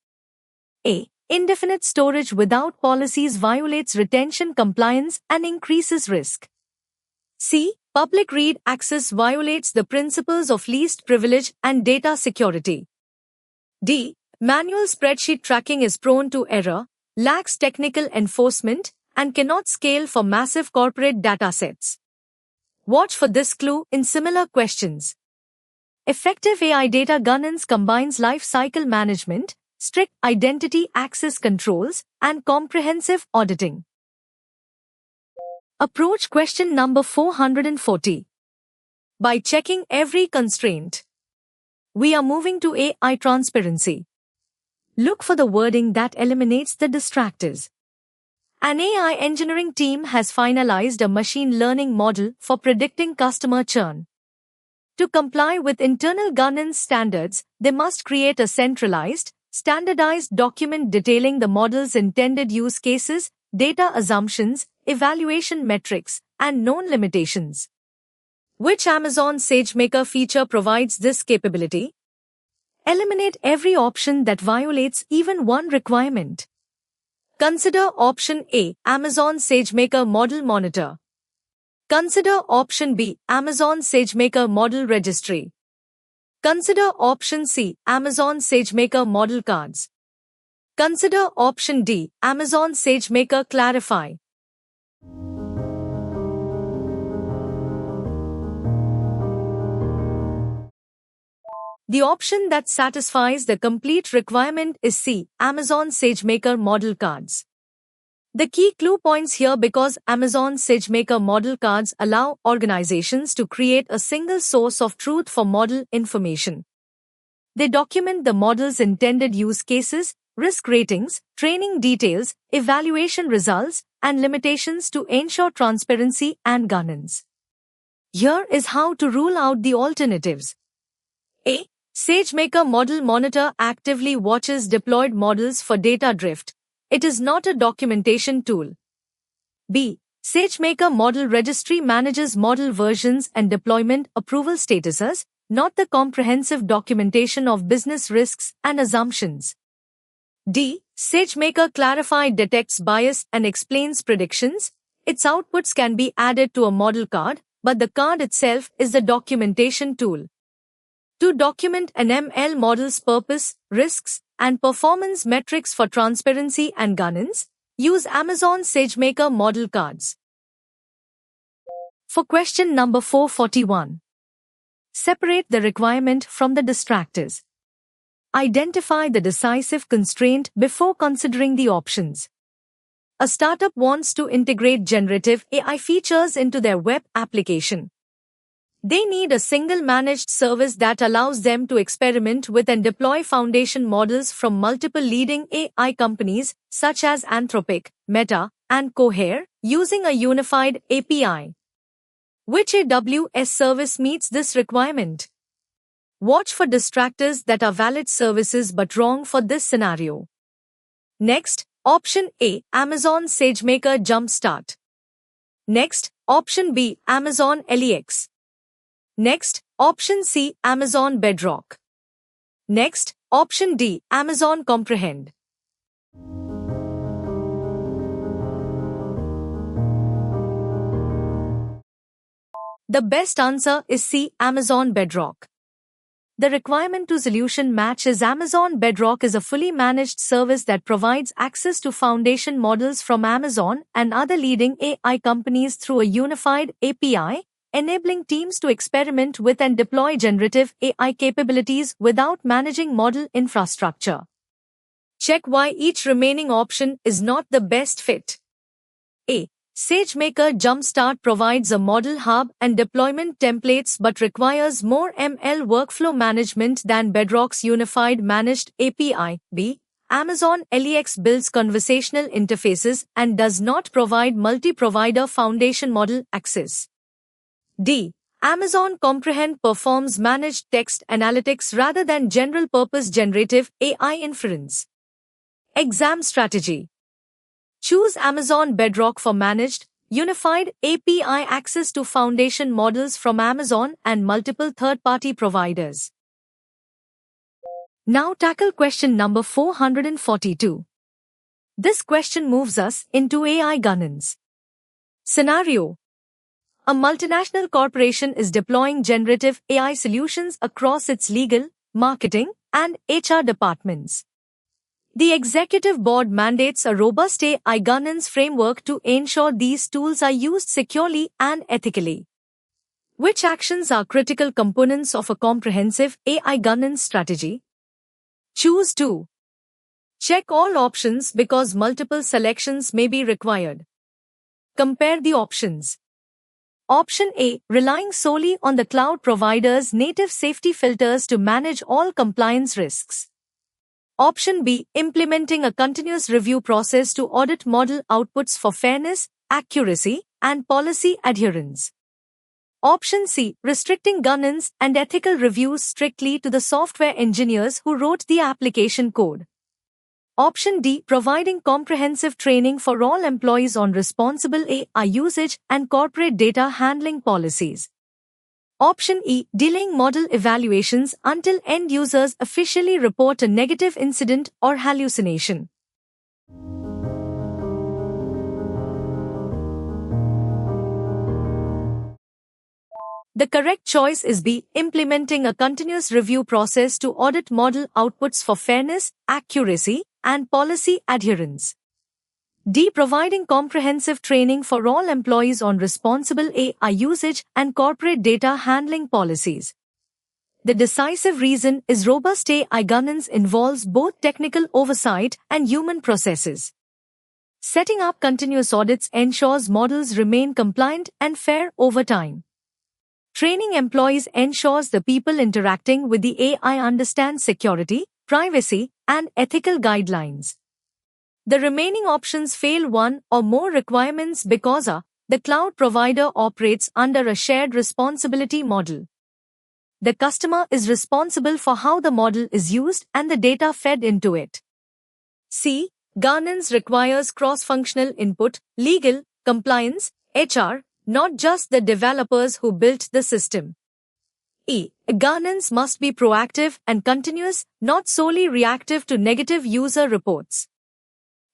A. Indefinite storage without policies violates retention compliance and increases risk. C. Public read access violates the principles of least privilege and data security. D. Manual spreadsheet tracking is prone to error, lacks technical enforcement, and cannot scale for massive corporate datasets. Watch for this clue in similar questions. Effective AI data governance combines life cycle management, strict identity access controls, and comprehensive auditing. Approach question number 440. By checking every constraint, we are moving to AI transparency. Look for the wording that eliminates the distractors. An AI engineering team has finalized a machine learning model for predicting customer churn. To comply with internal governance standards, they must create a centralized, standardized document detailing the model's intended use cases, data assumptions, evaluation metrics, and known limitations. Which Amazon SageMaker feature provides this capability? Eliminate every option that violates even one requirement. Consider option A, Amazon SageMaker Model Monitor. Consider option B, Amazon SageMaker Model Registry. Consider option C, Amazon SageMaker Model Cards. Consider option D, Amazon SageMaker Clarify. The option that satisfies the complete requirement is C, Amazon SageMaker Model Cards. The key clue points here because Amazon SageMaker Model Cards allow organizations to create a single source of truth for model information. They document the model's intended use cases, risk ratings, training details, evaluation results, and limitations to ensure transparency and governance. Here is how to rule out the alternatives. A. SageMaker Model Monitor actively watches deployed models for data drift. It is not a documentation tool. B. SageMaker Model Registry manages model versions and deployment approval statuses, not the comprehensive documentation of business risks and assumptions. D. SageMaker Clarify detects bias and explains predictions. Its outputs can be added to a model card, but the card itself is the documentation tool. To document an ML model's purpose, risks, and performance metrics for transparency and governance, use Amazon SageMaker Model Cards. For question number 441. Separate the requirement from the distractors. Identify the decisive constraint before considering the options. A startup wants to integrate generative AI features into their web application. They need a single managed service that allows them to experiment with and deploy foundation models from multiple leading AI companies such as Anthropic, Meta, and Cohere, using a unified API. Which AWS service meets this requirement? Watch for distractors that are valid services but wrong for this scenario. Next, option A, Amazon SageMaker Jumpstart. Next, option B, Amazon LEX. Next, option C, Amazon Bedrock. Next, option D, Amazon Comprehend. The best answer is C, Amazon Bedrock. The requirement to solution match is Amazon Bedrock is a fully managed service that provides access to foundation models from Amazon and other leading AI companies through a unified API, enabling teams to experiment with and deploy generative AI capabilities without managing model infrastructure. Check why each remaining option is not the best fit. A. SageMaker Jumpstart provides a model hub and deployment templates but requires more ML workflow management than Bedrock's unified managed API. B. Amazon LEX builds conversational interfaces and does not provide multi-provider foundation model access. D. Amazon Comprehend performs managed text analytics rather than general-purpose generative AI inference. Exam strategy. Choose Amazon Bedrock for managed, unified API access to foundation models from Amazon and multiple third-party providers. Now tackle question number 442. This question moves us into AI governance. Scenario. A multinational corporation is deploying generative AI solutions across its legal, marketing, and HR departments. The executive board mandates a robust AI governance framework to ensure these tools are used securely and ethically. Which actions are critical components of a comprehensive AI governance strategy? Choose 2. Check all options because multiple selections may be required. Compare the options. Option A, relying solely on the cloud provider's native safety filters to manage all compliance risks. Option B, implementing a continuous review process to audit model outputs for fairness, accuracy, and policy adherence. Option C, restricting governance and ethical reviews strictly to the software engineers who wrote the application code. Option D, providing comprehensive training for all employees on responsible AI usage and corporate data handling policies. Option E, delaying model evaluations until end users officially report a negative incident or hallucination. The correct choice is B, implementing a continuous review process to audit model outputs for fairness, accuracy, and policy adherence. D, providing comprehensive training for all employees on responsible AI usage and corporate data handling policies. The decisive reason is robust AI governance involves both technical oversight and human processes. Setting up continuous audits ensures models remain compliant and fair over time. Training employees ensures the people interacting with the AI understand security, privacy, and ethical guidelines. The remaining options fail one or more requirements because the cloud provider operates under a shared responsibility model. The customer is responsible for how the model is used and the data fed into it. C, governance requires cross-functional input, legal, compliance, HR, not just the developers who built the system. E, governance must be proactive and continuous, not solely reactive to negative user reports.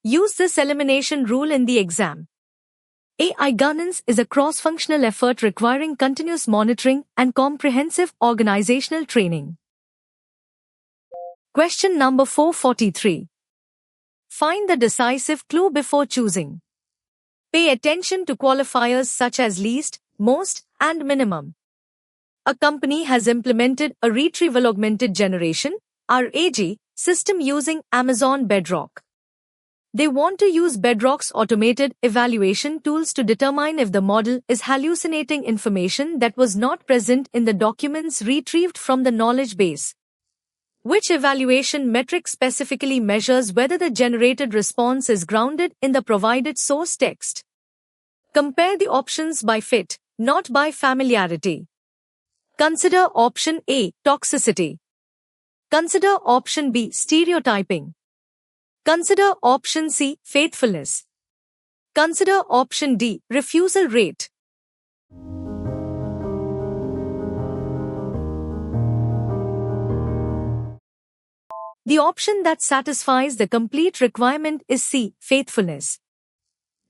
Use this elimination rule in the exam. AI governance is a cross-functional effort requiring continuous monitoring and comprehensive organizational training. Question number 443. Find the decisive clue before choosing. Pay attention to qualifiers such as least, most, and minimum. A company has implemented a retrieval augmented generation (RAG) system using Amazon Bedrock. They want to use Bedrock's automated evaluation tools to determine if the model is hallucinating information that was not present in the documents retrieved from the knowledge base. Which evaluation metric specifically measures whether the generated response is grounded in the provided source text? Compare the options by fit, not by familiarity. Consider option A, toxicity. Consider option B, stereotyping. Consider option C, faithfulness. Consider option D, refusal rate. The option that satisfies the complete requirement is C, faithfulness.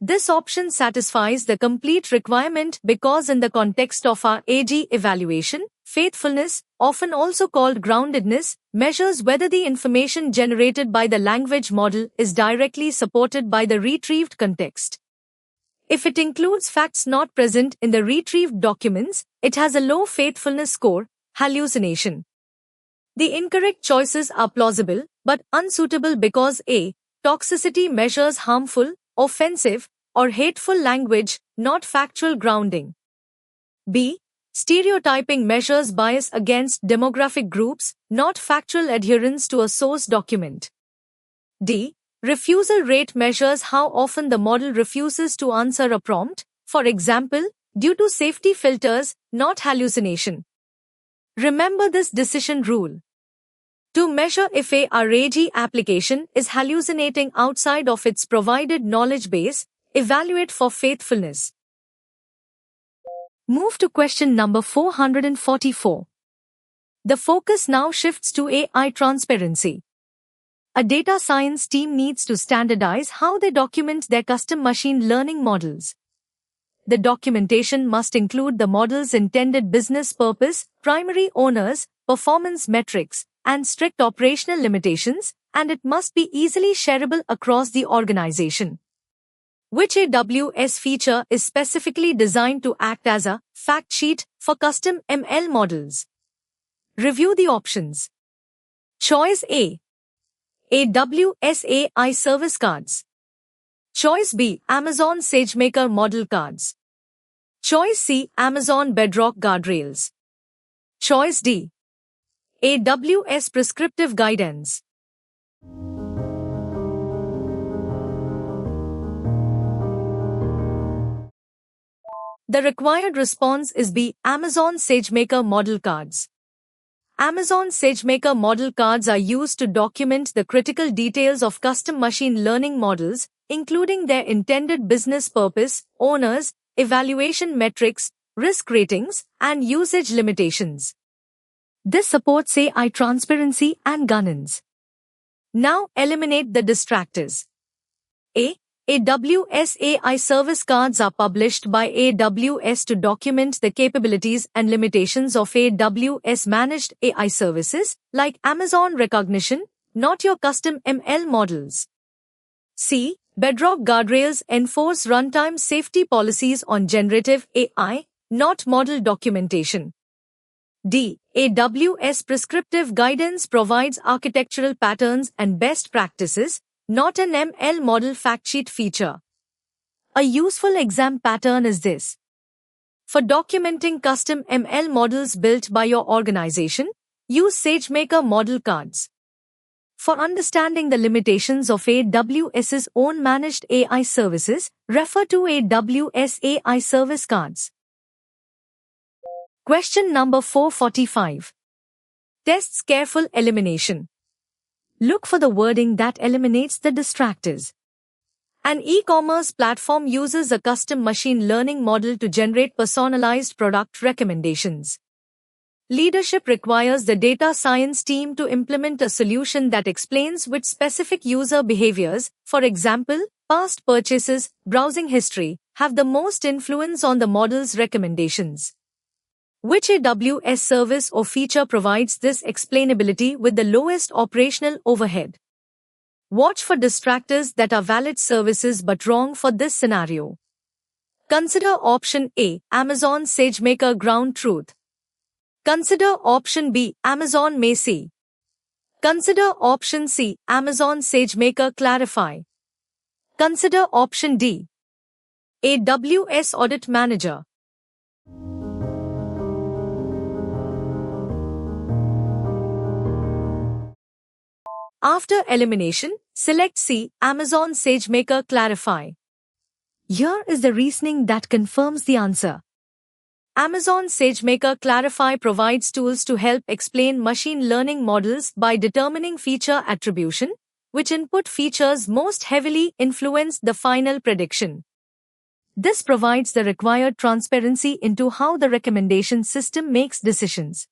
This option satisfies the complete requirement because in the context of our AG evaluation, faithfulness, often also called groundedness, measures whether the information generated by the language model is directly supported by the retrieved context. If it includes facts not present in the retrieved documents, it has a low faithfulness score, hallucination. The incorrect choices are plausible, but unsuitable because A, toxicity measures harmful, offensive, or hateful language, not factual grounding. B, stereotyping measures bias against demographic groups, not factual adherence to a source document. D, refusal rate measures how often the model refuses to answer a prompt, for example, due to safety filters, not hallucination. Remember this decision rule. To measure if a RAG application is hallucinating outside of its provided knowledge base, evaluate for faithfulness. Move to question number 444. The focus now shifts to AI transparency. A data science team needs to standardize how they document their custom machine learning models. The documentation must include the model's intended business purpose, primary owners, performance metrics, and strict operational limitations, and it must be easily shareable across the organization. Which AWS feature is specifically designed to act as a fact sheet for custom ML models? Review the options. Choice A. AWS AI Service Cards. Choice B. Amazon SageMaker Model Cards. Choice C. Amazon Bedrock Guardrails. Choice D. AWS Prescriptive Guidance. The required response is B. Amazon SageMaker Model Cards. Amazon SageMaker Model Cards are used to document the critical details of custom machine learning models, including their intended business purpose, owners, evaluation metrics, risk ratings, and usage limitations. This supports AI transparency and governance. Now eliminate the distractors. A. AWS AI service cards are published by AWS to document the capabilities and limitations of AWS managed AI services, like Amazon Rekognition, not your custom ML models. C. Bedrock Guardrails enforce runtime safety policies on generative AI, not model documentation. D. AWS Prescriptive Guidance provides architectural patterns and best practices, not an ML model factsheet feature. A useful exam pattern is this. For documenting custom ML models built by your organization, use SageMaker model cards. For understanding the limitations of AWS's own managed AI services, refer to AWS AI service cards. Question number 445. Tests careful elimination. Look for the wording that eliminates the distractors. An e-commerce platform uses a custom machine learning model to generate personalized product recommendations. Leadership requires the data science team to implement a solution that explains which specific user behaviors, for example, past purchases, browsing history, have the most influence on the model's recommendations. Which AWS service or feature provides this explainability with the lowest operational overhead? Watch for distractors that are valid services but wrong for this scenario. Consider option A, Amazon SageMaker Ground Truth. Consider option B, Amazon Macy. Consider option C, Amazon SageMaker Clarify. Consider option D, AWS Audit Manager. After elimination, select C, Amazon SageMaker Clarify. Here is the reasoning that confirms the answer. Amazon SageMaker Clarify provides tools to help explain machine learning models by determining feature attribution, which input features most heavily influence the final prediction. This provides the required transparency into how the recommendation system makes decisions.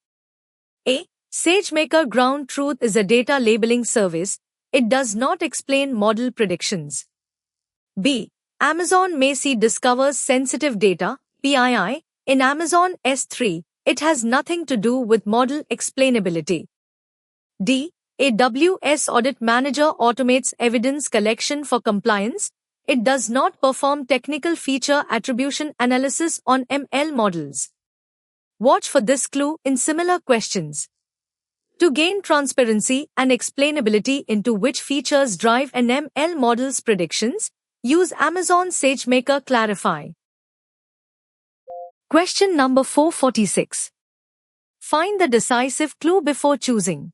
A. SageMaker Ground Truth is a data labeling service. It does not explain model predictions. B. Amazon Macy discovers sensitive data, PII, in Amazon S3. It has nothing to do with model explainability. D. AWS Audit Manager automates evidence collection for compliance. It does not perform technical feature attribution analysis on ML models. Watch for this clue in similar questions. To gain transparency and explainability into which features drive an ML model's predictions, use Amazon SageMaker Clarify. Question number 446. Find the decisive clue before choosing.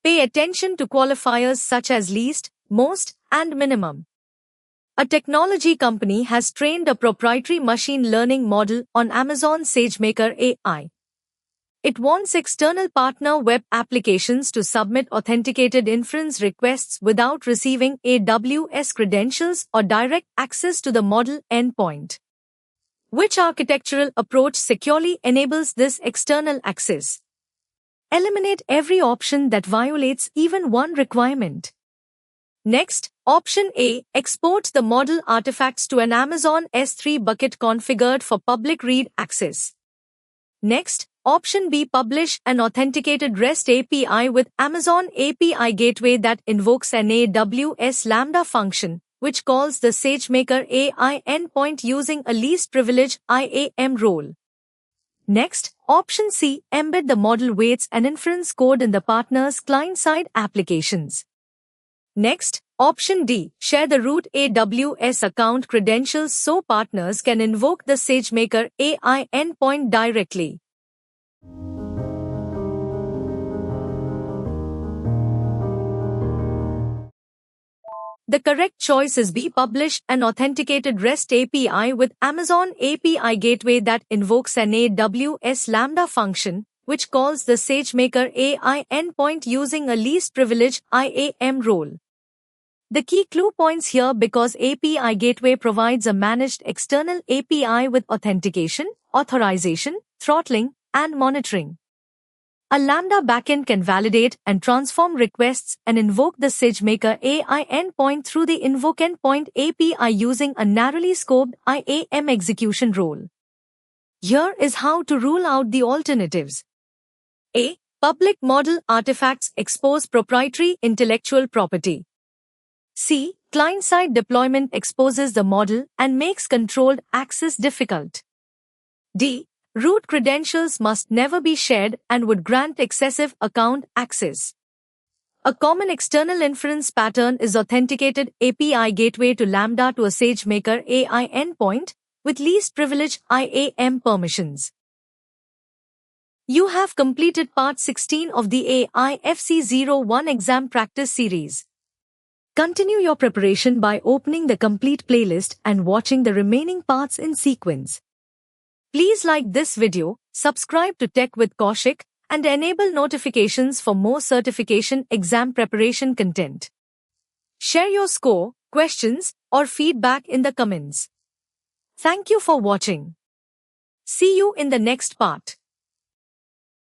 Pay attention to qualifiers such as least, most, and minimum. A technology company has trained a proprietary machine learning model on Amazon SageMaker AI. It wants external partner web applications to submit authenticated inference requests without receiving AWS credentials or direct access to the model endpoint. Which architectural approach securely enables this external access? Eliminate every option that violates even one requirement. Next, option A, export the model artifacts to an Amazon S3 bucket configured for public read access. Next, option B, publish an authenticated REST API with Amazon API Gateway that invokes an AWS Lambda function, which calls the SageMaker AI endpoint using a least privilege IAM role. Next, option C, embed the model weights and inference code in the partner's client-side applications. Next, option D, share the root AWS account credentials so partners can invoke the SageMaker AI endpoint directly. The correct choice is B, publish an authenticated REST API with Amazon API Gateway that invokes an AWS Lambda function, which calls the SageMaker AI endpoint using a least privilege IAM role. The key clue points here because API Gateway provides a managed external API with authentication, authorization, throttling, and monitoring. A Lambda backend can validate and transform requests and invoke the SageMaker AI endpoint through the Invoke Endpoint API using a narrowly scoped IAM execution role. Here is how to rule out the alternatives. A. Public model artifacts expose proprietary intellectual property. C. Client-side deployment exposes the model and makes controlled access difficult. D. Root credentials must never be shared and would grant excessive account access. A common external inference pattern is authenticated API gateway to Lambda to a SageMaker AI endpoint with least privilege IAM permissions. You have completed part 16 of the AIF-C01 exam practice series. Continue your preparation by opening the complete playlist and watching the remaining parts in sequence. Please like this video, subscribe to Tech with Kaushik, and enable notifications for more certification exam preparation content. Share your score, questions, or feedback in the comments. Thank you for watching. See you in the next part.